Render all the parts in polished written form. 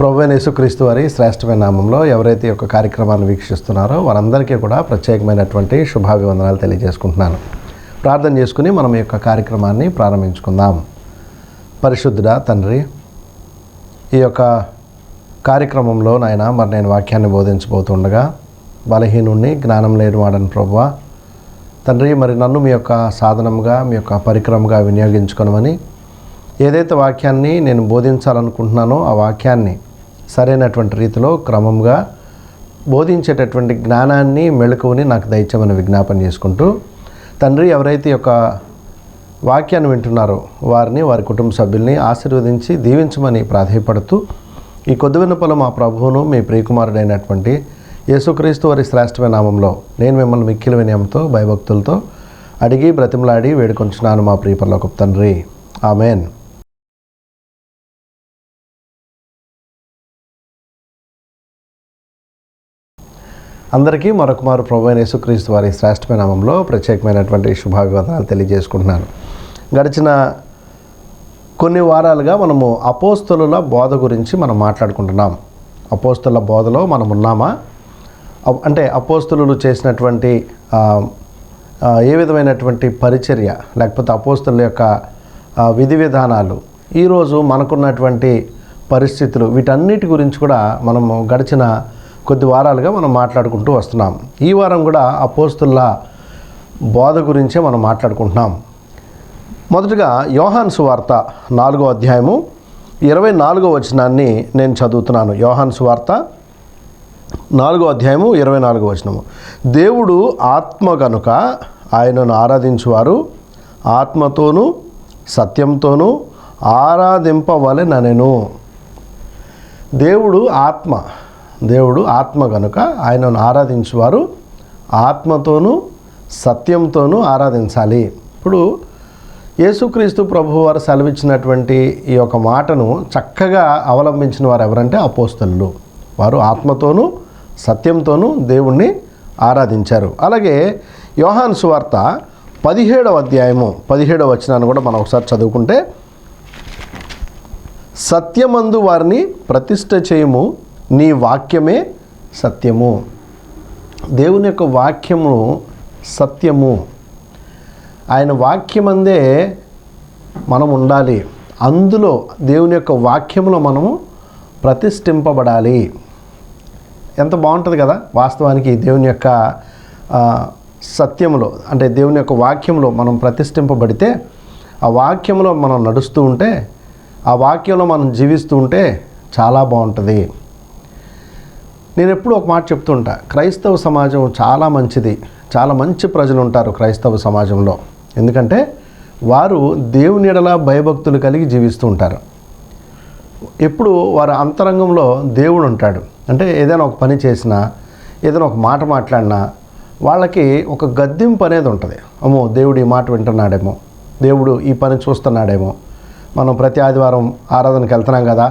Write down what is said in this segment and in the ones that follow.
ప్రభువైన యేసుక్రీస్తు వారి శ్రేష్టమైన నామంలో ఎవరైతే ఈ యొక్క కార్యక్రమాన్ని వీక్షిస్తున్నారో వారందరికీ కూడా ప్రత్యేకమైనటువంటి శుభాభివందనాలు తెలియజేసుకుంటున్నాను. ప్రార్థన చేసుకుని మనం ఈ యొక్క కార్యక్రమాన్ని ప్రారంభించుకుందాం. పరిశుద్ధుడా తండ్రి, ఈ యొక్క కార్యక్రమంలో నాయన మరి నేను వాక్యాన్ని బోధించబోతుండగా బలహీనుణ్ణి, జ్ఞానం లేనివాడని ప్రభువా తండ్రి, మరి నన్ను మీ యొక్క సాధనంగా, మీ యొక్క పరికరంగా వినియోగించుకోనమని, ఏదైతే వాక్యాన్ని నేను బోధించాలనుకుంటున్నానో ఆ వాక్యాన్ని సరైనటువంటి రీతిలో క్రమంగా బోధించేటటువంటి జ్ఞానాన్ని, మెళకువని నాకు దయచేయమని విజ్ఞాపన చేసుకుంటూ, తండ్రి ఎవరైతే ఈ యొక్క వాక్యాన్ని వింటున్నారో వారిని, వారి కుటుంబ సభ్యుల్ని ఆశీర్వదించి దీవించమని ప్రాధేయపడుతూ, ఈ కొద్ది విన్నపలు మా ప్రభువును మీ ప్రియకుమారుడైనటువంటి యేసుక్రీస్తు వారి శ్రేష్టమైన నామంలో నేను మిమ్మల్ని మిక్కిలి వినయంతో భయభక్తులతో అడిగి బ్రతిమలాడి వేడుకొంచున్నాను మా ప్రియ పరలోకపు తండ్రి. ఆమెన్. అందరికీ మరొకమారు ప్రభువైన యేసుక్రీస్తు వారి శ్రేష్టమైన నామంలో ప్రత్యేకమైనటువంటి శుభాభివందనాలు తెలియజేసుకుంటున్నాను. గడిచిన కొన్ని వారాలుగా మనము అపోస్తలుల బోధ గురించి మనం మాట్లాడుకుంటున్నాం. అపోస్తలుల బోధలో మనం ఉన్నామా? అంటే అపోస్తలులు చేసినటువంటి ఏ విధమైనటువంటి పరిచర్య, లేకపోతే అపోస్తలుల యొక్క విధి విధానాలు, ఈరోజు మనకున్నటువంటి పరిస్థితులు, వీటన్నిటి గురించి కూడా మనము గడిచిన కొద్ది వారాలుగా మనం మాట్లాడుకుంటూ వస్తున్నాం. ఈ వారం కూడా అపోస్తలుల బోధ గురించే మనం మాట్లాడుకుంటున్నాం. మొదటగా యోహాను సువార్త 4వ అధ్యాయము 24వ వచనాన్ని నేను చదువుతున్నాను. యోహాను సువార్త 4వ అధ్యాయము 24వ వచనము. దేవుడు ఆత్మ గనుక ఆయనను ఆరాధించువారు ఆత్మతోనూ సత్యంతోనూ ఆరాధింపవలెననెను. దేవుడు ఆత్మ గనుక ఆయనను ఆరాధించువారు ఆత్మతోనూ సత్యంతోనూ ఆరాధించాలి. ఇప్పుడు యేసుక్రీస్తు ప్రభువారు సెలవిచ్చినటువంటి ఈ యొక్క మాటను చక్కగా అవలంబించిన వారు ఎవరంటే అపోస్తలులు. వారు ఆత్మతోనూ సత్యంతోనూ దేవుణ్ణి ఆరాధించారు. అలాగే యోహాను సువార్త 17వ అధ్యాయము 17వ వచనాన్ని కూడా మనం ఒకసారి చదువుకుంటే, సత్యమందు వారిని ప్రతిష్ఠ చేయము, నీ వాక్యమే సత్యము. దేవుని యొక్క వాక్యము సత్యము. ఆయన వాక్యమందే మనం ఉండాలి. అందులో దేవుని యొక్క వాక్యములో మనము ప్రతిష్ఠింపబడాలి. ఎంత బాగుంటుంది కదా! వాస్తవానికి దేవుని యొక్క సత్యములో, అంటే దేవుని యొక్క వాక్యంలో మనం ప్రతిష్ఠింపబడితే, ఆ వాక్యంలో మనం నడుస్తూ ఉంటే, ఆ వాక్యంలో మనం జీవిస్తూ ఉంటే చాలా బాగుంటుంది. నేను ఎప్పుడూ ఒక మాట చెప్తుంటా, క్రైస్తవ సమాజం చాలా మంచిది, చాలా మంచి ప్రజలు ఉంటారు క్రైస్తవ సమాజంలో. ఎందుకంటే వారు దేవుని ఎడల భయభక్తులు కలిగి జీవిస్తూ ఉంటారు. ఎప్పుడు వారి అంతరంగంలో దేవుడు ఉంటాడు. అంటే ఏదైనా ఒక పని చేసినా, ఏదైనా ఒక మాట మాట్లాడినా వాళ్ళకి ఒక గద్దింపు అనేది ఉంటుంది. అమ్మో, దేవుడు ఈ మాట వింటున్నాడేమో, దేవుడు ఈ పని చూస్తున్నాడేమో, మనం ప్రతి ఆదివారం ఆరాధనకి వెళ్తున్నాం కదా,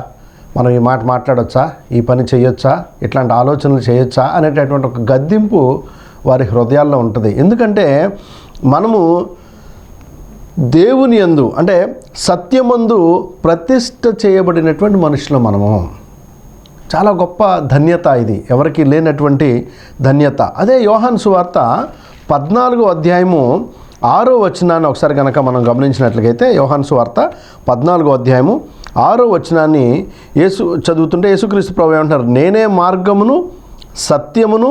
మనం ఈ మాట మాట్లాడొచ్చా, ఈ పని చేయొచ్చా, ఇట్లాంటి ఆలోచనలు చేయొచ్చా అనేటటువంటి ఒక గద్దింపు వారి హృదయాల్లో ఉంటుంది. ఎందుకంటే మనము దేవుని యందు, అంటే సత్యమందు ప్రతిష్ఠ చేయబడినటువంటి మనుషులు మనము. చాలా గొప్ప ధన్యత ఇది, ఎవరికి లేనటువంటి ధన్యత. అదే యోహాను సువార్త 14వ అధ్యాయము 6వ వచనాన్ని ఒకసారి కనుక మనం గమనించినట్లయితే, యోహాను సువార్త 14వ అధ్యాయము 6వ వచనాన్ని చదువుతుంటే యేసుక్రీస్తు ప్రభువు ఏమంటారు? నేనే మార్గమును సత్యమును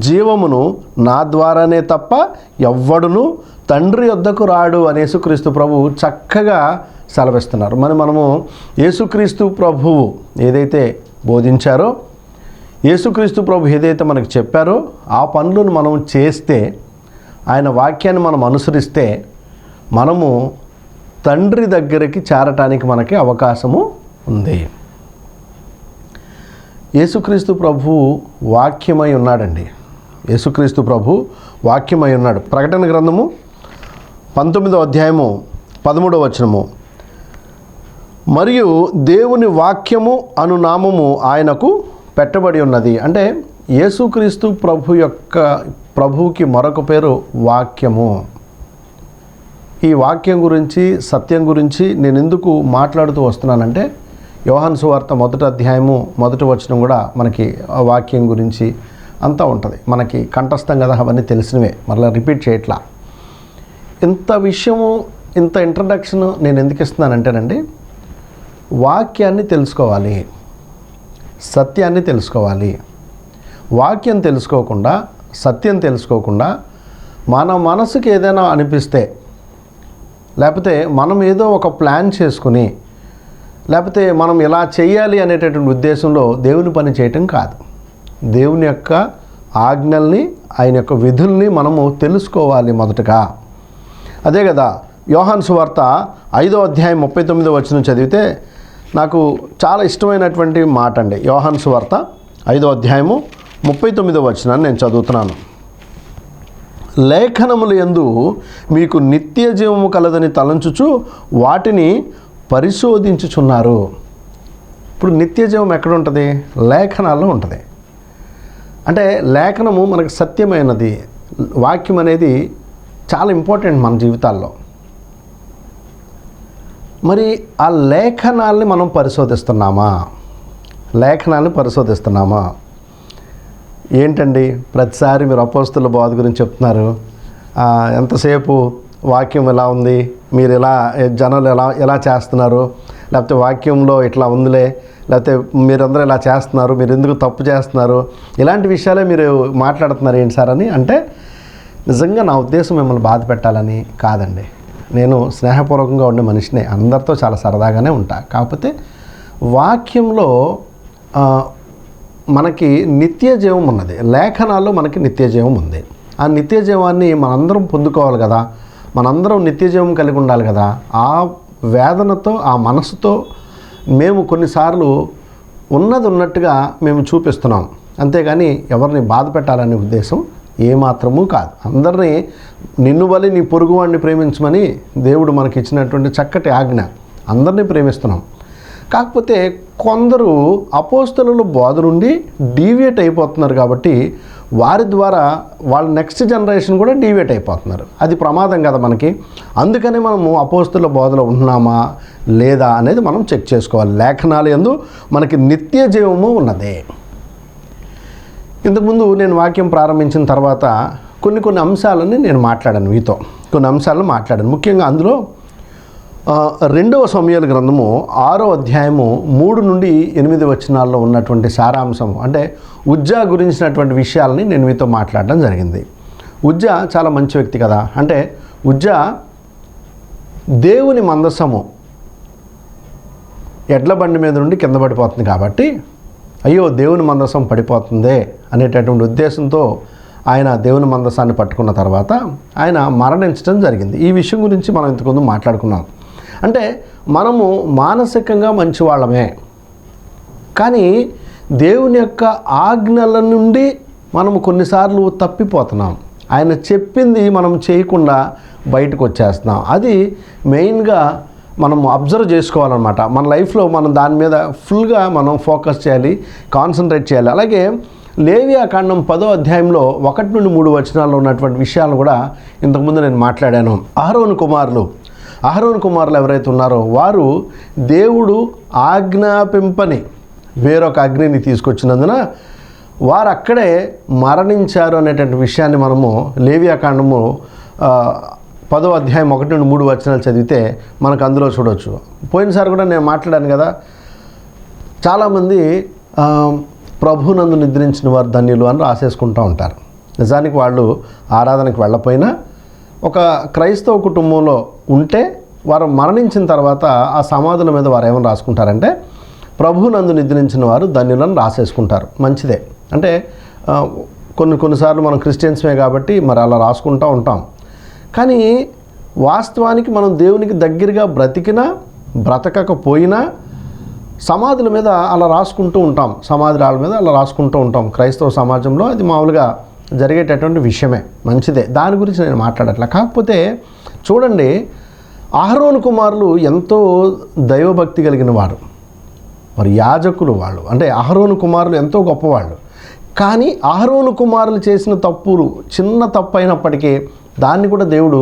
జీవమును, నా ద్వారానే తప్ప ఎవ్వడును తండ్రి యొద్దకు రాడు అని యేసుక్రీస్తు ప్రభువు చక్కగా సెలవిస్తున్నారు. మనము యేసుక్రీస్తు ప్రభువు ఏదైతే బోధించారో, యేసుక్రీస్తు ప్రభు ఏదైతే మనకు చెప్పారో ఆ పనులను మనం చేస్తే, ఆయన వాక్యాన్ని మనం అనుసరిస్తే, మనము తండ్రి దగ్గరికి చేరటానికి మనకి అవకాశము ఉంది. యేసుక్రీస్తు ప్రభు వాక్యమై ఉన్నాడండి. యేసుక్రీస్తు ప్రభు వాక్యమై ఉన్నాడు. ప్రకటన గ్రంథము 19వ అధ్యాయము 13వ వచనము. మరియు దేవుని వాక్యము అను నామము ఆయనకు పెట్టబడి ఉన్నది. అంటే యేసుక్రీస్తు ప్రభువుకి మరొక పేరు వాక్యము. ఈ వాక్యం గురించి, సత్యం గురించి నేను ఎందుకు మాట్లాడుతూ వస్తున్నానంటే, యోహాను సువార్త 1వ అధ్యాయము 1వ వచనం కూడా మనకి ఆ వాక్యం గురించి అంతా ఉంటుంది. మనకి కంఠస్థం కదా, అవన్నీ తెలిసినవే, మరలా రిపీట్ చేయట్లా. ఇంత విషయము, ఇంత ఇంట్రడక్షన్ నేను ఎందుకు ఇస్తున్నానంటేనండి, వాక్యాన్ని తెలుసుకోవాలి, సత్యాన్ని తెలుసుకోవాలి. వాక్యం తెలుసుకోకుండా, సత్యం తెలుసుకోకుండా మన మనసుకి ఏదైనా అనిపిస్తే, లేకపోతే మనం ఏదో ఒక ప్లాన్ చేసుకుని, లేకపోతే మనం ఇలా చేయాలి అనేటటువంటి ఉద్దేశంలో దేవుని పని చేయటం కాదు. దేవుని యొక్క ఆజ్ఞల్ని, ఆయన యొక్క విధుల్ని మనము తెలుసుకోవాలి మొదటగా. అదే కదా యోహాను సువార్త 5వ అధ్యాయం 39వ వచనం చదివితే నాకు చాలా ఇష్టమైనటువంటి మాట అండి. యోహాను సువార్త 5వ అధ్యాయము 39వ వచనాన్ని నేను చదువుతున్నాను. లేఖనములు యందు మీకు నిత్య జీవము కలదని తలంచుచు వాటిని పరిశోధించుచున్నారు. ఇప్పుడు నిత్య జీవం ఎక్కడ ఉంటుంది? లేఖనాల్లో ఉంటుంది. అంటే లేఖనము మనకు సత్యమైనది. వాక్యం అనేది చాలా ఇంపార్టెంట్ మన జీవితాల్లో. మరి ఆ లేఖనాల్ని మనం పరిశోధిస్తున్నామా? లేఖనాల్ని పరిశోధిస్తున్నామా? ఏంటండి ప్రతిసారి మీరు అపోస్తలుల బోధ గురించి చెప్తున్నారు, ఎంతసేపు వాక్యం ఎలా ఉంది, మీరు ఎలా జనాలు ఎలా చేస్తున్నారు, లేకపోతే వాక్యంలో ఇట్లా ఉందిలే, లేకపోతే మీరందరూ ఇలా చేస్తున్నారు, మీరు ఎందుకు తప్పు చేస్తున్నారు, ఇలాంటి విషయాలే మీరు మాట్లాడుతున్నారు ఏంటి సార్ అని. అంటే నిజంగా నా ఉద్దేశం మిమ్మల్ని బాధ పెట్టాలని కాదండి. నేను స్నేహపూర్వకంగా ఉండే మనిషినే, అందరితో చాలా సరదాగానే ఉంటా. కాకపోతే వాక్యంలో మనకి నిత్య జీవం ఉన్నది. లేఖనాల్లో మనకి నిత్య జీవం ఉంది. ఆ నిత్య జీవాన్ని మనందరం పొందుకోవాలి కదా, మనందరం నిత్య జీవం కలిగి ఉండాలి కదా. ఆ వేదనతో, ఆ మనసుతో మేము కొన్నిసార్లు ఉన్నది ఉన్నట్టుగా మేము చూపిస్తున్నాం, అంతేగాని ఎవరిని బాధ పెట్టాలనే ఉద్దేశం ఏమాత్రమూ కాదు. అందరినీ నిన్ను వలె నీ పొరుగువాడిని ప్రేమించమని దేవుడు మనకి ఇచ్చినటువంటి చక్కటి ఆజ్ఞ. అందరినీ ప్రేమిస్తున్నాం. కాకపోతే కొందరు అపోస్తలుల బోధ నుండి డీవియేట్ అయిపోతున్నారు కాబట్టి వారి ద్వారా వాళ్ళ నెక్స్ట్ జనరేషన్ కూడా డీవియేట్ అయిపోతున్నారు. అది ప్రమాదం కదా మనకి. అందుకని మనము అపోస్తలుల బోధలో ఉంటున్నామా లేదా అనేది మనం చెక్ చేసుకోవాలి. లేఖనాలు యందు మనకి నిత్య జీవము ఉన్నదే. ఇంతకుముందు నేను వాక్యం ప్రారంభించిన తర్వాత కొన్ని అంశాలని నేను మాట్లాడాను, మీతో కొన్ని అంశాలను మాట్లాడాను. ముఖ్యంగా అందులో 2వ సమూయేలు గ్రంథము 6వ అధ్యాయము 3 నుండి 8 వచనాల్లో ఉన్నటువంటి సారాంశము, అంటే ఉజ్జా గురించినటువంటి విషయాలని నేను మీతో మాట్లాడడం జరిగింది. ఉజ్జా చాలా మంచి వ్యక్తి కదా. అంటే ఉజ్జా దేవుని మందసము ఎడ్ల బండి మీద నుండి కింద పడిపోతుంది కాబట్టి, అయ్యో దేవుని మందసం పడిపోతుందే అనేటటువంటి ఉద్దేశంతో ఆయన దేవుని మందసాన్ని పట్టుకున్న తర్వాత ఆయన మరణించడం జరిగింది. ఈ విషయం గురించి మనం ఇంతకుముందు మాట్లాడుకున్నాం. అంటే మనము మానసికంగా మంచివాళ్ళమే, కానీ దేవుని యొక్క ఆజ్ఞల నుండి మనము కొన్నిసార్లు తప్పిపోతున్నాం. ఆయన చెప్పింది మనం చేయకుండా బయటకు వచ్చేస్తున్నాం. అది మెయిన్గా మనం అబ్జర్వ్ చేసుకోవాలన్నమాట. మన లైఫ్లో మనం దాని మీద ఫుల్గా మనం ఫోకస్ చేయాలి, కాన్సన్ట్రేట్ చేయాలి. అలాగే లేవియాకాండం 10వ అధ్యాయంలో 1 నుండి 3 వచనాల్లో ఉన్నటువంటి విషయాలను కూడా ఇంతకుముందు నేను మాట్లాడాను. అహరోను కుమారులు ఎవరైతే ఉన్నారో వారు దేవుడు ఆజ్ఞాపింపని వేరొక అగ్నిని తీసుకొచ్చినందున వారు అక్కడే మరణించారు అనేటువంటి విషయాన్ని మనము లేవియాకాండము 10వ అధ్యాయం 1 నుండి 3 వచనాలు చదివితే మనకు అందులో చూడవచ్చు. పోయినసారి కూడా నేను మాట్లాడాను కదా, చాలామంది ప్రభునందు నిద్రించిన వారు ధన్యులు అని రాసేసుకుంటూ ఉంటారు. నిజానికి వాళ్ళు ఆరాధనకు వెళ్ళపోయినా ఒక క్రైస్తవ కుటుంబంలో ఉంటే వారు మరణించిన తర్వాత ఆ సమాధుల మీద వారు ఏమని రాసుకుంటారంటే ప్రభునందు నిద్రించిన వారు ధన్యులను రాసేసుకుంటారు. మంచిదే. అంటే కొన్నిసార్లు మనం క్రిస్టియన్స్మే కాబట్టి మరి అలా రాసుకుంటూ ఉంటాం. కానీ వాస్తవానికి మనం దేవునికి దగ్గరగా బ్రతకకపోయినా సమాధుల మీద అలా రాసుకుంటూ ఉంటాం, సమాధుల మీద అలా రాసుకుంటూ ఉంటాం. క్రైస్తవ సమాజంలో అది మామూలుగా జరిగేటటువంటి విషయమే, మంచిదే. దాని గురించి నేను మాట్లాడట్లా. కాకపోతే చూడండి, అహరోను కుమారులు ఎంతో దైవభక్తి కలిగిన వారు, మరి యాజకులు వాళ్ళు. అంటే అహరోను కుమారులు ఎంతో గొప్పవాళ్ళు. కానీ అహరోను కుమారులు చేసిన తప్పులు చిన్న తప్పు అయినప్పటికీ దాన్ని కూడా దేవుడు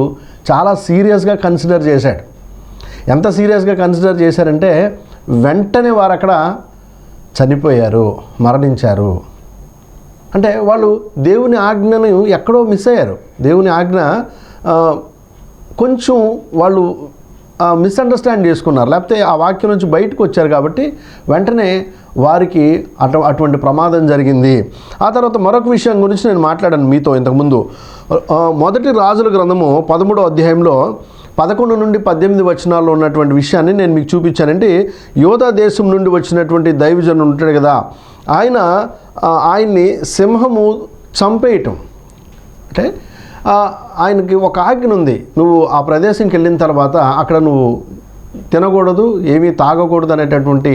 చాలా సీరియస్గా కన్సిడర్ చేశాడు. ఎంత సీరియస్గా కన్సిడర్ చేశారంటే వెంటనే వారు అక్కడ చనిపోయారు, మరణించారు. అంటే వాళ్ళు దేవుని ఆజ్ఞను ఎక్కడో మిస్ అయ్యారు. దేవుని ఆజ్ఞ కొంచెం వాళ్ళు మిస్అండర్స్టాండ్ చేసుకున్నారు, లేకపోతే ఆ వాక్యం నుంచి బయటకు వచ్చారు కాబట్టి వెంటనే వారికి అటువంటి ప్రమాదం జరిగింది. ఆ తర్వాత మరొక విషయం గురించి నేను మాట్లాడాను మీతో ఇంతకుముందు. మొదటి రాజుల గ్రంథము 13వ అధ్యాయంలో 11 నుండి 18 వచనాల్లో ఉన్నటువంటి విషయాన్ని నేను మీకు చూపించానంటే, యోధా దేశం నుండి వచ్చినటువంటి దైవజనుడు ఉంటాడు కదా, ఆయన్ని సింహము చంపేయటం. అంటే ఆయనకి ఒక ఆజ్ఞ ఉంది, నువ్వు ఆ ప్రదేశంకి వెళ్ళిన తర్వాత అక్కడ నువ్వు తినకూడదు, ఏమీ తాగకూడదు అనేటటువంటి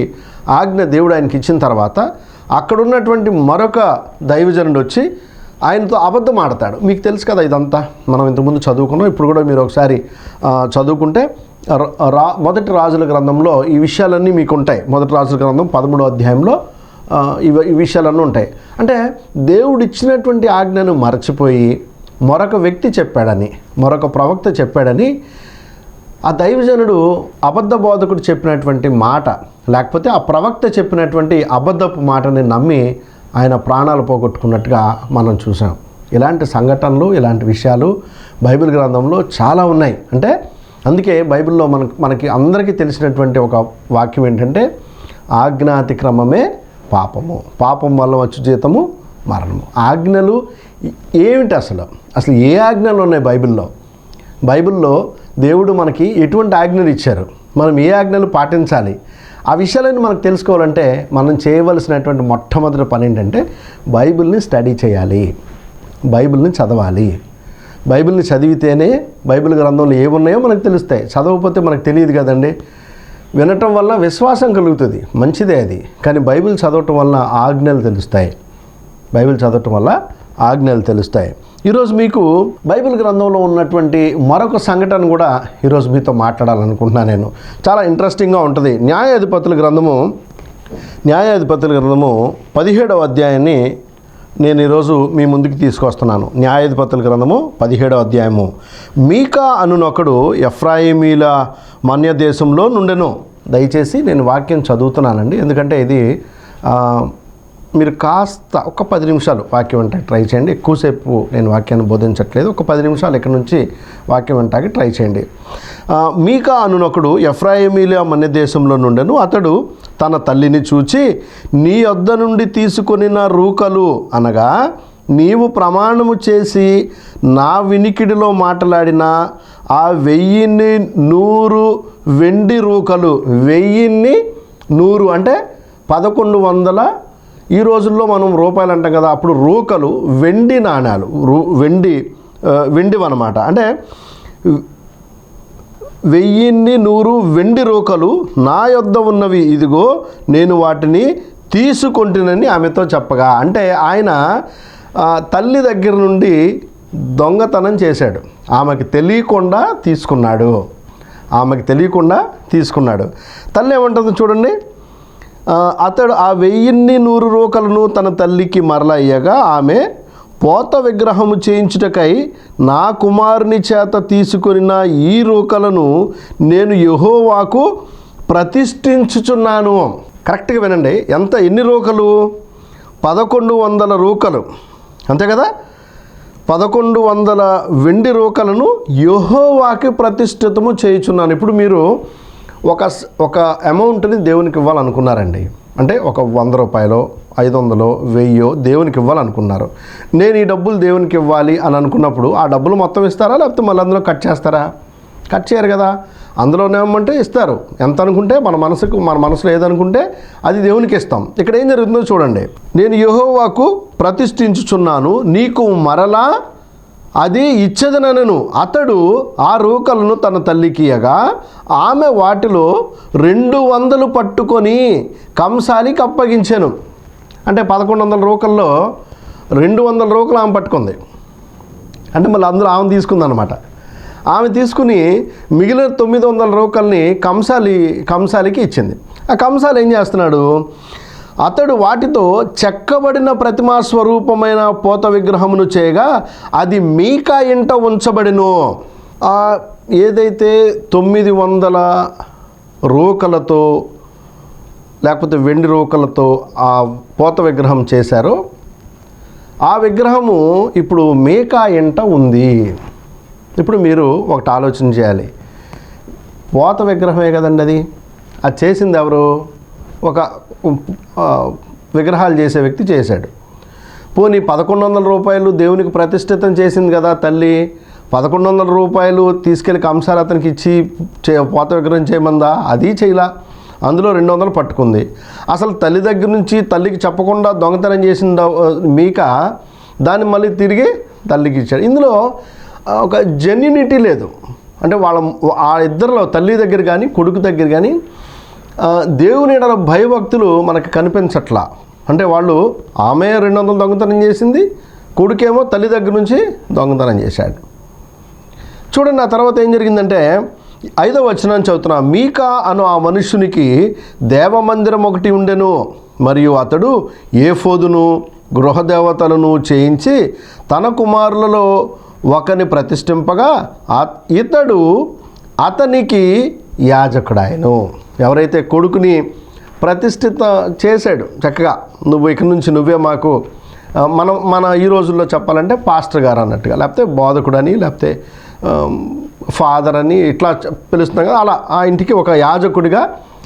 ఆజ్ఞ దేవుడు ఆయనకి ఇచ్చిన తర్వాత అక్కడ ఉన్నటువంటి మరొక దైవజనుడు వచ్చి ఆయనతో అబద్ధం ఆడతాడు. మీకు తెలుసు కదా ఇదంతా, మనం ఇంతకుముందు చదువుకున్నాం. ఇప్పుడు కూడా మీరు ఒకసారి చదువుకుంటే మొదటి రాజుల గ్రంథంలో ఈ విషయాలన్నీ మీకు ఉంటాయి. మొదటి రాజుల గ్రంథం 13వ అధ్యాయంలో ఈ విషయాలన్నీ ఉంటాయి. అంటే దేవుడు ఇచ్చినటువంటి ఆజ్ఞను మరచిపోయి మరొక వ్యక్తి చెప్పాడని, మరొక ప్రవక్త చెప్పాడని ఆ దైవజనుడు అబద్ధ బోధకుడు చెప్పినటువంటి మాట, లేకపోతే ఆ ప్రవక్త చెప్పినటువంటి అబద్ధపు మాటని నమ్మి ఆయన ప్రాణాలు పోగొట్టుకున్నట్టుగా మనం చూసాం. ఇలాంటి సంఘటనలు, ఇలాంటి విషయాలు బైబిల్ గ్రంథంలో చాలా ఉన్నాయి. అంటే అందుకే బైబిల్లో మనకి అందరికీ తెలిసినటువంటి ఒక వాక్యం ఏంటంటే, ఆజ్ఞాతిక్రమమే పాపము, పాపం వల్ల వచ్చు జీతము మరణము. ఆజ్ఞలు ఏమిటి? అసలు ఏ ఆజ్ఞలు ఉన్నాయి బైబిల్లో? దేవుడు మనకి ఎటువంటి ఆజ్ఞలు ఇచ్చారు, మనం ఏ ఆజ్ఞలు పాటించాలి, ఆ విషయాలను మనకు తెలుసుకోవాలంటే మనం చేయవలసినటువంటి మొట్టమొదటి పని ఏంటంటే బైబిల్ని స్టడీ చేయాలి, బైబిల్ని చదవాలి. బైబిల్ని చదివితేనే బైబిల్ గ్రంథంలో ఏమున్నాయో మనకు తెలుస్తాయి. చదవకపోతే మనకు తెలియదు కదండి. వినటం వల్ల విశ్వాసం కలుగుతుంది, మంచిదే అది. కానీ బైబిల్ చదవటం వల్ల ఆజ్ఞలు తెలుస్తాయి. ఈరోజు మీకు బైబిల్ గ్రంథంలో ఉన్నటువంటి మరొక సంఘటన కూడా ఈరోజు మీతో మాట్లాడాలనుకుంటున్నాను నేను. చాలా ఇంట్రెస్టింగ్గా ఉంటుంది. న్యాయాధిపతుల గ్రంథము 17వ అధ్యాయాన్ని నేను ఈరోజు మీ ముందుకు తీసుకొస్తున్నాను. న్యాయాధిపతుల గ్రంథము 17వ అధ్యాయము. మీకా అనునొకడు ఎఫ్రాయిమీల మన్య దేశంలో నుండెను. దయచేసి నేను వాక్యం చదువుతున్నానండి, ఎందుకంటే ఇది మీరు కాస్త ఒక 10 నిమిషాలు వాక్యం వింటాకి ట్రై చేయండి. ఎక్కువసేపు నేను వాక్యాన్ని బోధించట్లేదు, ఒక 10 నిమిషాలు ఇక్కడ నుంచి వాక్యం వింటాకి ట్రై చేయండి. మీకా అనునొకడు ఎఫ్రాయిమీల మన్య దేశంలో నుండెను. అతడు తన తల్లిని చూచి, నీ వద్ద నుండి తీసుకొనిన రూకలు అనగా నీవు ప్రమాణము చేసి నా వినికిడిలో మాట్లాడిన ఆ 1100 వెండి రూకలు, 1100 అంటే 1100, ఈ రోజుల్లో మనం రూపాయలు అంటాం కదా, అప్పుడు రూకలు వెండి నాణ్యాలు, వెండివన్నమాట. అంటే 1100 వెండి రూకలు నా యొద్ద ఉన్నవి, ఇదిగో నేను వాటిని తీసుకొంటినని ఆమెతో చెప్పగా. అంటే ఆయన తల్లి దగ్గర నుండి దొంగతనం చేశాడు, ఆమెకు తెలియకుండా తీసుకున్నాడు. తల్లి ఏమంటుందో చూడండి. అతడు ఆ 1100 రూకలను తన తల్లికి మరల ఇయ్యగా, ఆమె పోత విగ్రహము చేయించుటకై నా కుమారుని చేత తీసుకొనిన ఈ రూకలను నేను యెహోవాకు ప్రతిష్ఠించుచున్నాను. కరెక్ట్గా వినండి, ఎన్ని రూకలు? 1100 రూకలు, అంతే కదా. 1100 వెండి రూకలను యెహోవాకి ప్రతిష్ఠితము చేయుచున్నాను. ఇప్పుడు మీరు ఒక అమౌంట్ని దేవునికి ఇవ్వాలనుకున్నారండి. అంటే ఒక 100 రూపాయలు, 500, 1000 దేవునికి ఇవ్వాలనుకున్నారు. నేను ఈ డబ్బులు దేవునికి ఇవ్వాలి అని అనుకున్నప్పుడు ఆ డబ్బులు మొత్తం ఇస్తారా, లేకపోతే మళ్ళీ అందులో కట్ చేస్తారా? కట్ చేయరు కదా. అందులోనేమంటే ఇస్తారు. ఎంత అనుకుంటే మన మనసులో ఏదనుకుంటే అది దేవునికి ఇస్తాం. ఇక్కడ ఏం జరుగుతుందో చూడండి. నేను యెహోవాకు ప్రతిష్ఠించుచున్నాను, నీకు మరలా అది ఇచ్చేదనను. అతడు ఆ రూకలను తన తల్లికి ఇయ్యగా, ఆమె వాటిలో 200 పట్టుకొని కంసాలికి అప్పగించాను. అంటే 1100 రూకల్లో 200 రూకలు ఆమె పట్టుకుంది. అంటే మళ్ళీ అందులో ఆమె తీసుకుందనమాట. ఆమె తీసుకుని మిగిలిన 900 రూకల్ని కంసాలికి ఇచ్చింది. ఆ కంసాలి ఏం చేస్తున్నాడు? అతడు వాటితో చెక్కబడిన ప్రతిమా స్వరూపమైన పోత విగ్రహమును చేయగా అది మీకా ఇంట ఉంచబడిను. ఏదైతే 900 రూకలతో లేకపోతే వెండి రూకలతో ఆ పోత విగ్రహం చేశారో ఆ విగ్రహము ఇప్పుడు మీకా ఇంట ఉంది. ఇప్పుడు మీరు ఒకటి ఆలోచన చేయాలి. పోత విగ్రహమే కదండి అది చేసింది ఎవరు? ఒక విగ్రహాలు చేసే వ్యక్తి చేశాడు. పోనీ 1100 రూపాయలు దేవునికి ప్రతిష్ఠితం చేసింది కదా తల్లి. 1100 రూపాయలు తీసుకెళ్ళి కంసాలు అతనికి ఇచ్చి పోత విగ్రహం చేయమందా? అది చేయలా. అందులో 200 పట్టుకుంది. అసలు తల్లి దగ్గర నుంచి తల్లికి చెప్పకుండా దొంగతనం చేసిన మీకా దాన్ని మళ్ళీ తిరిగి తల్లికి ఇచ్చాడు. ఇందులో ఒక జెన్యునిటీ లేదు. అంటే ఆ ఇద్దరిలో తల్లి దగ్గర కానీ కొడుకు దగ్గర కానీ దేవుని ఎడల భయభక్తులు మనకు కనిపించట్లా. అంటే వాళ్ళు ఆమె 200 దొంగతనం చేసింది, కొడుకేమో తల్లి దగ్గర నుంచి దొంగతనం చేశాడు. చూడండి ఆ తర్వాత ఏం జరిగిందంటే 5వ వచనం చదువుతున్నా. మీకా అను ఆ మనుష్యునికి దేవమందిరం ఒకటి ఉండెను, మరియు అతడు ఏఫోదును గృహదేవతలను చేయించి తన కుమారులలో ఒకని ప్రతిష్ఠింపగా ఇతడు అతనికి యాజకుడాయను. ఎవరైతే కొడుకుని ప్రతిష్ఠిత చేశాడు, చక్కగా నువ్వు ఇక నుంచి నువ్వే మాకు మన ఈ రోజుల్లో చెప్పాలంటే పాస్టర్ గారు అన్నట్టుగా, లేకపోతే బోధకుడు అని, లేకపోతే ఫాదర్ అని ఇట్లా పిలుస్తున్నాం కదా, అలా ఆ ఇంటికి ఒక యాజకుడిగా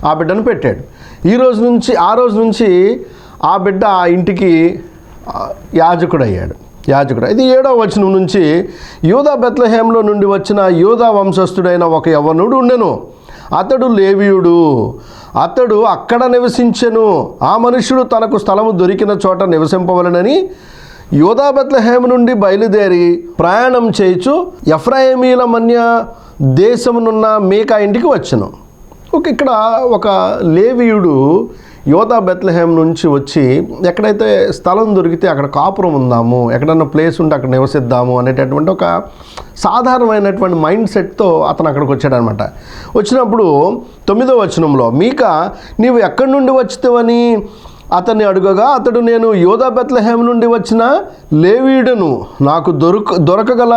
ఆ బిడ్డను పెట్టాడు. ఆ రోజు నుంచి ఆ బిడ్డ ఆ ఇంటికి యాజకుడు అయ్యాడు. ఇది 7వ వచనం నుంచి, యూదా బెత్లెహేంలో నుండి వచ్చిన యూదా వంశస్థుడైన ఒక యవ్వనుడు ఉండెను. అతడు లేవీయుడు. అతడు అక్కడ నివసించెను. ఆ మనుష్యుడు తనకు స్థలము దొరికిన చోట నివసింపవలెనని యూదా బెత్లెహేము నుండి బయలుదేరి ప్రయాణం చేయుచు ఎఫ్రాయిమీల మన్య దేశమునున్న మీకా ఇంటికి వచ్చెను. ఇక్కడ ఒక లేవీయుడు యూదా బెత్లెహేం నుంచి వచ్చి ఎక్కడైతే స్థలం దొరికితే అక్కడ కాపురం ఉందాము, ఎక్కడన్నా ప్లేస్ ఉంటే అక్కడ నివసిద్దాము అనేటటువంటి ఒక సాధారణమైనటువంటి మైండ్ సెట్తో అతను అక్కడికి వచ్చాడనమాట. వచ్చినప్పుడు 9వ వచనంలో, మీకా నీవు ఎక్కడి నుండి వచ్చితేవని అతన్ని అడుగగా అతడు, నేను యూదా బెత్లెహేం నుండి వచ్చిన లేవీయుడను, నాకు దొరకగల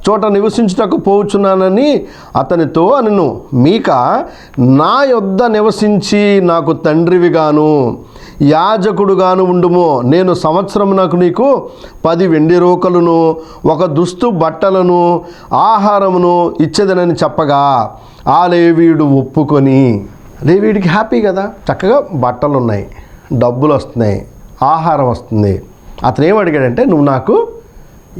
చోట నివసించుటకు పోవచ్చున్నానని అతనితో అనెను. మీకా, నా యొద్ద నివసించి నాకు తండ్రివిగాను యాజకుడుగాను ఉండుము. నేను సంవత్సరమునకు నీకు 10 వెండి రూకలను, ఒక దుస్తు బట్టలను, ఆహారమును ఇచ్చేదనని చెప్పగా ఆ లేవీయుడు ఒప్పుకొని, లేవీయుడికి హ్యాపీ కదా, చక్కగా బట్టలు ఉన్నాయి, డబ్బులు వస్తున్నాయి, ఆహారం వస్తుంది. అతను ఏం అడిగాడంటే, నువ్వు నాకు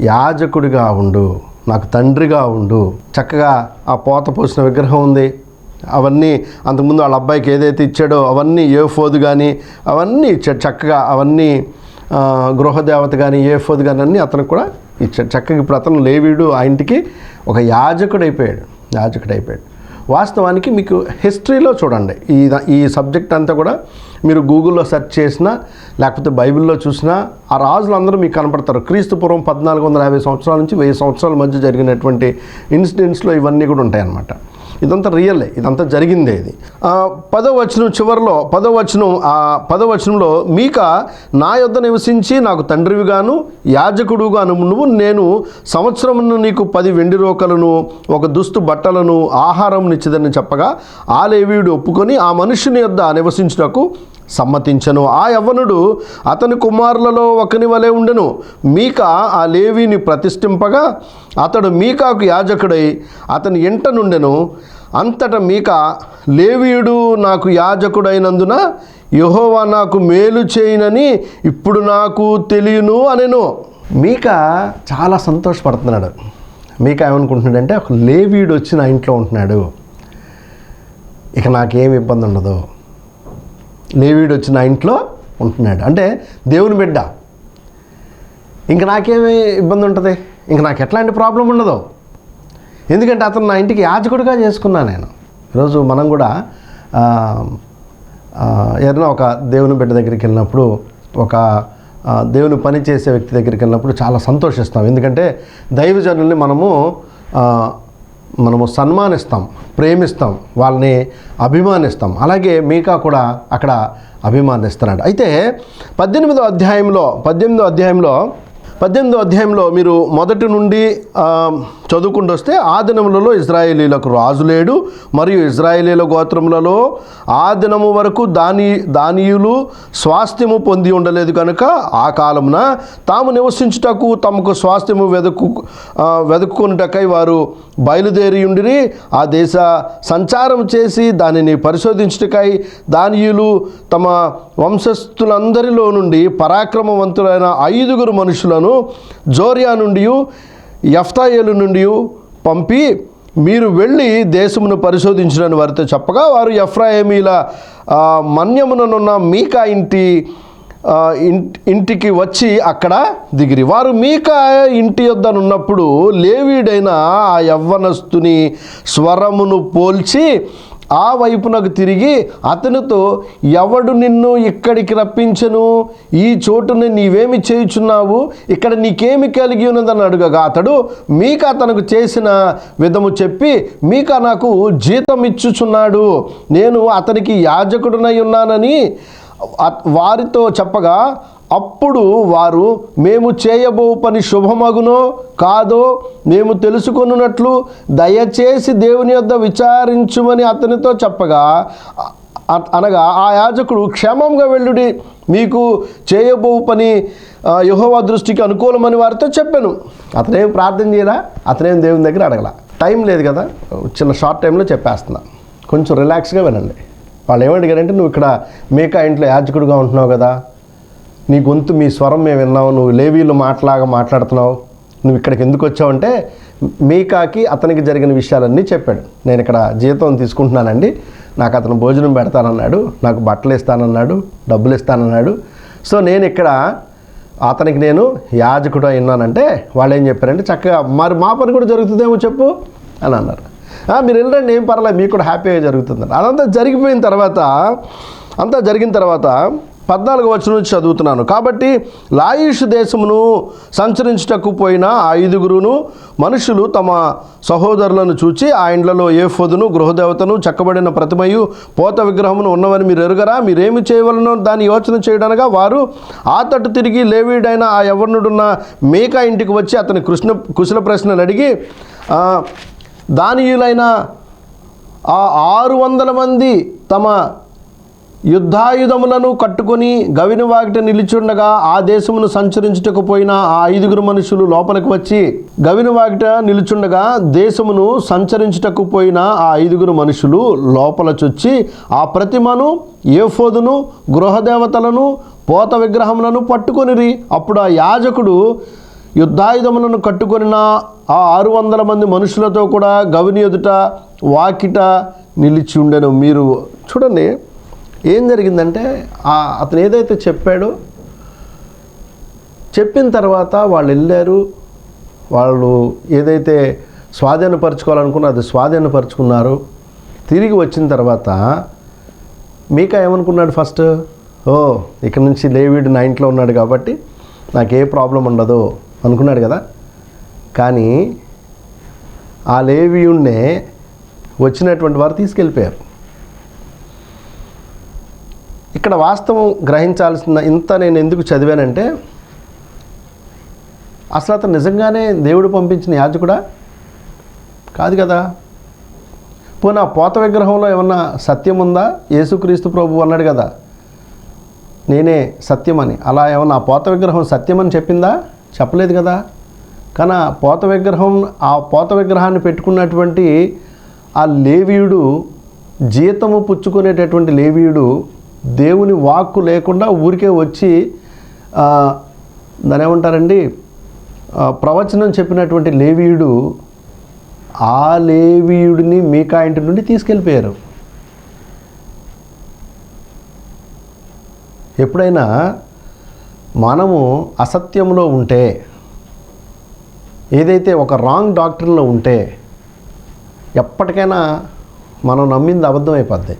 యాజకుడిగా ఉండు, నాకు తండ్రిగా ఉండు. చక్కగా ఆ పోత పోసిన విగ్రహం ఉంది, అవన్నీ అంతకుముందు వాళ్ళ అబ్బాయికి ఏదైతే ఇచ్చాడో అవన్నీ ఏఫోదు కానీ అవన్నీ ఇచ్చాడు. చక్కగా అవన్నీ గృహదేవత కానీ ఏఫోదు కానీ అన్నీ అతనికి కూడా ఇచ్చాడు. చక్కగా ఇప్పుడు అతను లేవీయుడు ఆ ఇంటికి ఒక యాజకుడైపోయాడు. వాస్తవానికి మీకు హిస్టరీలో చూడండి, ఈ సబ్జెక్ట్ అంతా కూడా మీరు గూగుల్లో సెర్చ్ చేసినా లేకపోతే బైబిల్లో చూసినా ఆ రాజులందరూ మీకు కనపడతారు. క్రీస్తు పూర్వం 1450 సంవత్సరాల నుంచి 1000 సంవత్సరాల మధ్య జరిగినటువంటి ఇన్సిడెంట్స్లో ఇవన్నీ కూడా ఉంటాయన్నమాట. ఇదంతా రియల్లే, ఇదంతా జరిగిందే. ఇది 10వ వచనం చివరిలో 10వ వచనంలో, మీకా నా యొద్ద నివసించి నాకు తండ్రివిగాను యాజకుడుగాను నువ్వు, నేను సంవత్సరమును నీకు 10 వెండి రూకలను, ఒక దుస్తు బట్టలను, ఆహారం నిచ్చిదని చెప్పగా ఆ లేవీయుడు ఒప్పుకొని ఆ మనుష్యుని యొద్ద నివసించుటకు సమ్మతించను. ఆ యవ్వనుడు అతని కుమారులలో ఒకని వలె ఉండెను. మీకా ఆ లేవీని ప్రతిష్ఠింపగా అతడు మీకాకు యాజకుడై అతని ఇంట నుండెను. అంతటా మీకా, లేవీయుడు నాకు యాజకుడైనందున యెహోవా నాకు మేలు చేయనని ఇప్పుడు నాకు తెలియను అనెను. మీకా చాలా సంతోషపడుతున్నాడు. మీకా ఏమనుకుంటున్నాడంటే, ఒక లేవీయుడు వచ్చి నా ఇంట్లో ఉంటున్నాడు, ఇక నాకేం ఇబ్బంది ఉండదు. లేవీయుడు వచ్చి నా ఇంట్లో ఉంటున్నాడు అంటే దేవుని బిడ్డ, ఇంక నాకేమీ ఇబ్బంది ఉంటుంది, ఇంక నాకు ఎట్లాంటి ప్రాబ్లం ఉండదు. ఎందుకంటే అతను నా ఇంటికి యాజకుడిగా చేసుకున్నా నేను. ఈరోజు మనం కూడా ఏదైనా ఒక దేవుని బిడ్డ దగ్గరికి వెళ్ళినప్పుడు, ఒక దేవుని పని చేసే వ్యక్తి దగ్గరికి వెళ్ళినప్పుడు చాలా సంతోషిస్తాం. ఎందుకంటే దైవజనుల్ని మనము సన్మానిస్తాం, ప్రేమిస్తాం, వాళ్ళని అభిమానిస్తాం. అలాగే మీకా కూడా అక్కడ అభిమానిస్తున్నాడు. అయితే 18వ అధ్యాయంలో మీరు మొదటి నుండి చదువుకుంటూ వస్తే, ఆ దినములలో ఇశ్రాయేలీలకు రాజు లేడు, మరియు ఇశ్రాయేలీల గోత్రములలో ఆ దినము వరకు దానియులు స్వాస్థ్యము పొంది ఉండలేదు కనుక ఆ కాలమున తాము నివసించుటకు తమకు స్వాస్థ్యము వెదుక్కున్నటకై వారు బయలుదేరి ఉండిరి. ఆ దేశ సంచారం చేసి దానిని పరిశోధించుటకై దానియులు తమ వంశస్థులందరిలో నుండి పరాక్రమవంతులైన 5 మనుషులను జోర్యా నుండి ఎఫ్తాయేలు నుండి పంపి, మీరు వెళ్ళి దేశమును పరిశోధించునని వారితో చెప్పగా, వారు ఎఫ్రాయిమీల మన్యముననున్న మీకా ఇంటికి వచ్చి అక్కడ దిగిరి. వారు మీకా ఇంటి యొద్దనున్నప్పుడు లేవీయుడైన ఆ యవ్వనస్తుని స్వరమును పోల్చి ఆ వైపునకు తిరిగి అతనితో, ఎవడు నిన్ను ఇక్కడికి రప్పించెను? ఈ చోటుని నీవేమి చేయుచున్నావు? ఇక్కడ నీకేమి కలిగి ఉన్నదని అడుగగా, అతడు మీకా తనకు చేసిన విధము చెప్పి, మీకా నాకు జీతం ఇచ్చుచున్నాడు, నేను అతనికి యాజకుడినై ఉన్నానని వారితో చెప్పగా, అప్పుడు వారు, మేము చేయబో పని శుభమగునో కాదో మేము తెలుసుకొనున్నట్లు దయచేసి దేవుని యొద్ద విచారించుమని అతనితో చెప్పగా, అనగా ఆ యాజకుడు, క్షేమంగా వెళ్ళుడి, మీకు చేయబో పని యెహోవా దృష్టికి అనుకూలమని వారితో చెప్పాను. అతనేం ప్రార్థన చేయరా, అతనేం దేవుని దగ్గర అడగల. టైం లేదు కదా, చిన్న షార్ట్ టైంలో చెప్పేస్తున్నా, కొంచెం రిలాక్స్గా వినండి. వాళ్ళు ఏమడిగారంటే, నువ్వు ఇక్కడ మీకా ఇంట్లో యాజకుడిగా ఉంటున్నావు కదా, నీ గొంతు మీ స్వరం మేము విన్నావు, నువ్వు లేవీలు మాట్లాగా మాట్లాడుతున్నావు, నువ్వు ఇక్కడికి ఎందుకు వచ్చావంటే, మీకాకి అతనికి జరిగిన విషయాలన్నీ చెప్పాడు. నేను ఇక్కడ జీతం తీసుకుంటున్నానండి, నాకు అతను భోజనం పెడతానన్నాడు, నాకు బట్టలు ఇస్తానన్నాడు, డబ్బులు ఇస్తానన్నాడు, సో నేను ఇక్కడ అతనికి నేను యాజకుడు అయినానంటే, వాళ్ళు ఏం చెప్పారంటే, చక్కగా మరి మా పని కూడా జరుగుతుందేమో చెప్పు అని అన్నారు. మీరు వెళ్ళండి, ఏం పర్లేదు, మీకు కూడా హ్యాపీగా జరుగుతుంది. అదంతా జరిగిన తర్వాత 14వ వచనం నుంచి చదువుతున్నాను. కాబట్టి లాయిషు దేశమును సంచరించుటకు పోయిన 5 మనుషులు తమ సహోదరులను చూచి, ఆ ఇండ్లలో ఏఫోదును, గృహదేవతను, చెక్కబడిన ప్రతిమయు, పోత విగ్రహమును ఉన్నవని మీరు ఎరుగరా? మీరేమి చేయవలనో దాన్ని యోచన చేయడనగా, వారు ఆ తట్టు తిరిగి లేవీయుడైన ఆ యవ్వనుడున్న మీకా ఇంటికి వచ్చి అతని కుశల ప్రశ్నలు అడిగి, దానియులైన ఆ 600 మంది తమ యుద్ధాయుధములను కట్టుకొని గవిని వాకిట నిలిచుండగా, ఆ దేశమును సంచరించుటకు పోయిన ఆ 5 మనుషులు లోపలికి వచ్చి, గవిని వాకిట నిలుచుండగా దేశమును సంచరించుటకు పోయిన ఆ 5 మనుషులు లోపల చొచ్చి ఆ ప్రతిమను, ఏఫోదును, గృహదేవతలను, పోత విగ్రహములను పట్టుకొనిరి. అప్పుడు ఆ యాజకుడు యుద్ధాయుధములను కట్టుకొనిన ఆ 600 మంది మనుషులతో కూడా గవిని ఎదుట వాకిట నిలిచి ఉండెను. మీరు చూడండి ఏం జరిగిందంటే, అతను ఏదైతే చెప్పాడో, చెప్పిన తర్వాత వాళ్ళు వెళ్ళారు, వాళ్ళు ఏదైతే స్వాధీనపరచుకోవాలనుకున్నారో అది స్వాధీనపరచుకున్నారు. తిరిగి వచ్చిన తర్వాత మీకా ఏమనుకున్నాడు? ఫస్ట్, ఇక్కడ నుంచి లేవీయుడు నా ఇంట్లో ఉన్నాడు కాబట్టి నాకు ఏ ప్రాబ్లం ఉండదు అనుకున్నాడు కదా. కానీ ఆ లేవీయుడినే వచ్చినటువంటి వారు తీసుకెళ్ళిపోయారు. ఇక్కడ వాస్తవం గ్రహించాల్సిన ఇంత నేను ఎందుకు చదివానంటే, అసలు అతను నిజంగానే దేవుడు పంపించిన యాజకుడా? కాదు కదా. పోనీ ఆ పోత విగ్రహంలో ఏమన్నా సత్యం ఉందా? యేసుక్రీస్తు ప్రభు అన్నాడు కదా, నేనే సత్యమని. అలా ఏమన్నా ఆ పోత విగ్రహం సత్యమని చెప్పిందా? చెప్పలేదు కదా. కానీ ఆ పోత విగ్రహాన్ని పెట్టుకున్నటువంటి ఆ లేవీయుడు, జీతము పుచ్చుకునేటటువంటి లేవీయుడు, దేవుని వాక్కు లేకుండా ఊరికే వచ్చి దాని ఏమంటారండి, ప్రవచనం చెప్పినటువంటి లేవీయుడు, ఆ లేవీయుడిని మీకా ఇంటి నుండి తీసుకెళ్ళిపోయారు. ఎప్పుడైనా మనము అసత్యంలో ఉంటే, ఏదైతే ఒక రాంగ్ డాక్టర్లో ఉంటే, ఎప్పటికైనా మనం నమ్మింది అబద్ధం అయిపోద్ది.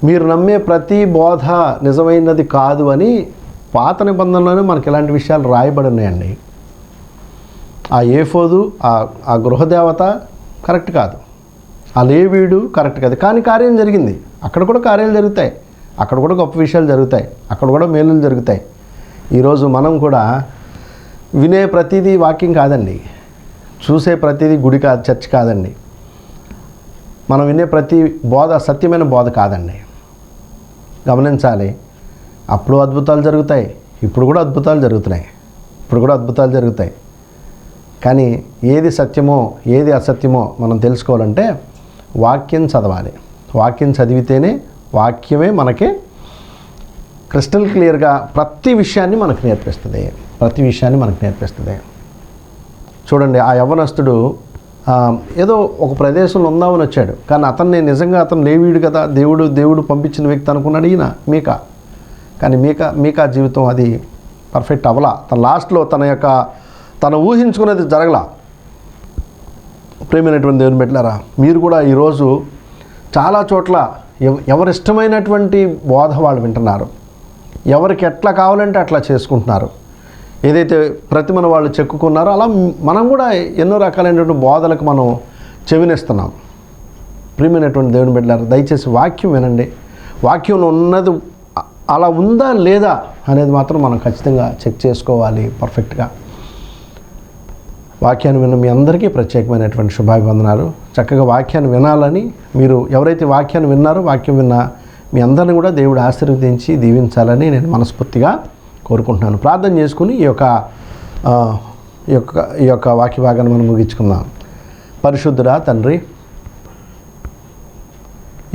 మీరు నమ్మే ప్రతి బోధ నిజమైనది కాదు అని పాత నిబంధనలోనే మనకి ఇలాంటి విషయాలు రాయబడి ఉన్నాయండి. ఆ ఏఫోదు, ఆ గృహదేవత కరెక్ట్ కాదు, ఆ లేవీయుడు కరెక్ట్ కాదు. కానీ కార్యం జరిగింది. అక్కడ కూడా కార్యాలు జరుగుతాయి, అక్కడ కూడా గొప్ప విషయాలు జరుగుతాయి, అక్కడ కూడా మేలులు జరుగుతాయి. ఈరోజు మనం కూడా వినే ప్రతిదీ వాక్యం కాదండి. చూసే ప్రతిదీ గుడి కాదు, చర్చ్ కాదండి. మనం వినే ప్రతి బోధ సత్యమైన బోధ కాదండి. గమనించాలి. అప్పుడు అద్భుతాలు జరుగుతాయి, ఇప్పుడు కూడా అద్భుతాలు జరుగుతాయి. కానీ ఏది సత్యమో ఏది అసత్యమో మనం తెలుసుకోవాలంటే వాక్యం చదవాలి. వాక్యం చదివితేనే వాక్యమే మనకి క్రిస్టల్ క్లియర్గా ప్రతి విషయాన్ని మనకు నేర్పిస్తుంది. చూడండి, ఆ యవ్వనస్తుడు ఏదో ఒక ప్రదేశంలో ఉందామని వచ్చాడు. కానీ అతను లేవీయుడు కదా, దేవుడు పంపించిన వ్యక్తి అనుకున్నాడు ఈయన మీకా. కానీ మీకా జీవితం అది పర్ఫెక్ట్ అవ్వలా. తన లాస్ట్లో తను ఊహించుకునేది జరగలా. ప్రేమైనటువంటి దేవుని బిడ్డలారా, మీరు కూడా ఈరోజు చాలా చోట్ల ఎవరిష్టమైనటువంటి బోధ వాళ్ళు వింటున్నారు. ఎవరికి ఎట్లా కావాలంటే అట్లా చేసుకుంటున్నారు. ఏదైతే ప్రతిమన వాళ్ళు చెక్కుకున్నారో అలా మనం కూడా ఎన్నో రకాలైనటువంటి బోధలకు మనం చెవినిస్తున్నాం. ప్రియమైనటువంటి దేవుని బిడ్డలారా, దయచేసి వాక్యం వినండి. వాక్యంలో ఉన్నది అలా ఉందా లేదా అనేది మాత్రం మనం ఖచ్చితంగా చెక్ చేసుకోవాలి పర్ఫెక్ట్గా. వాక్యాన్ని విన్న మీ అందరికీ ప్రత్యేకమైనటువంటి శుభాభివందనాలు. చక్కగా వాక్యాన్ని వినాలని, మీరు ఎవరైతే వాక్యాన్ని విన్నారో వాక్యం విన్న మీ అందరిని కూడా దేవుడు ఆశీర్వదించి దీవించాలని నేను మనస్ఫూర్తిగా కోరుకుంటున్నాను. ప్రార్థన చేసుకుని ఈ యొక్క వాక్య భాగాన్ని మనం ముగించుకుందాం. పరిశుద్ధుడా తండ్రి,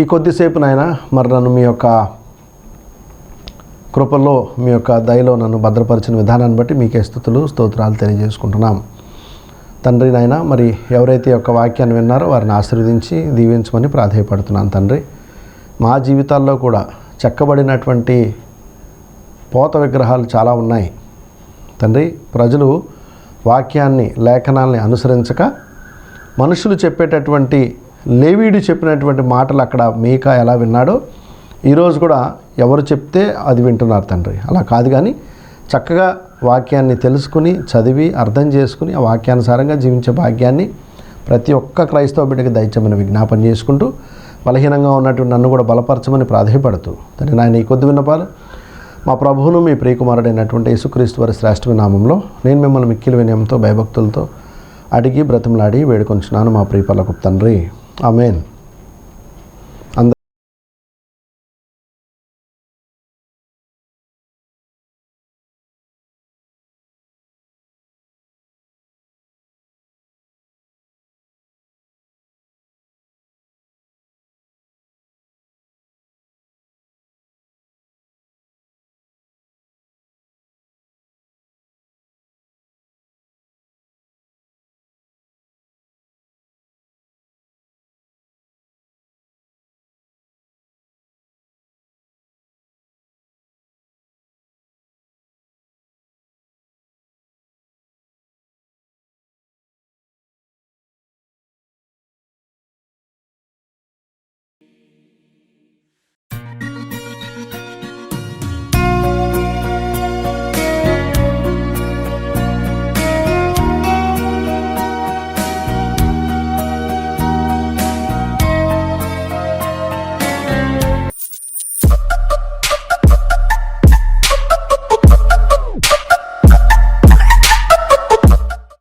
ఈ కొద్దిసేపు నాయన మరి నన్ను మీ యొక్క కృపల్లో, మీ యొక్క దయలో నన్ను భద్రపరిచిన విధానాన్ని బట్టి మీకే స్తుతులు స్తోత్రాలు తెలియజేసుకుంటున్నాం తండ్రి. నాయన మరి ఎవరైతే యొక్క వాక్యాన్ని విన్నారో వారిని ఆశీర్వదించి దీవించమని ప్రాధేయపడుతున్నాను తండ్రి. మా జీవితాల్లో కూడా చెక్కబడినటువంటి పోత విగ్రహాలు చాలా ఉన్నాయి తండ్రి. ప్రజలు వాక్యాన్ని, లేఖనాల్ని అనుసరించక మనుషులు చెప్పేటటువంటి, లేవీయుడు చెప్పినటువంటి మాటలు అక్కడ మీకా ఎలా విన్నాడో ఈరోజు కూడా ఎవరు చెప్తే అది వింటున్నారు తండ్రి. అలా కాదు, కానీ చక్కగా వాక్యాన్ని తెలుసుకుని, చదివి, అర్థం చేసుకుని ఆ వాక్యానుసారంగా జీవించే భాగ్యాన్ని ప్రతి ఒక్క క్రైస్తవ బిడ్డకి దయచేయమని విజ్ఞాపన చేసుకుంటూ, బలహీనంగా ఉన్నటువంటి నన్ను కూడా బలపరచమని ప్రాధేయపడుతూ తండ్రి నాయన ఈ కొద్ది విన్నపాలు మా ప్రభువును మీ ప్రియకుమారుడైనటువంటి యేసుక్రీస్తు వారి శ్రేష్ఠ నామంలో నేను మిమ్మల్ని మిక్కిలి వినయంతో భయభక్తులతో అడిగి బ్రతిమలాడి వేడుకొంచున్నాను మా ప్రియ పరలోకపు తండ్రి. ఆమేన్.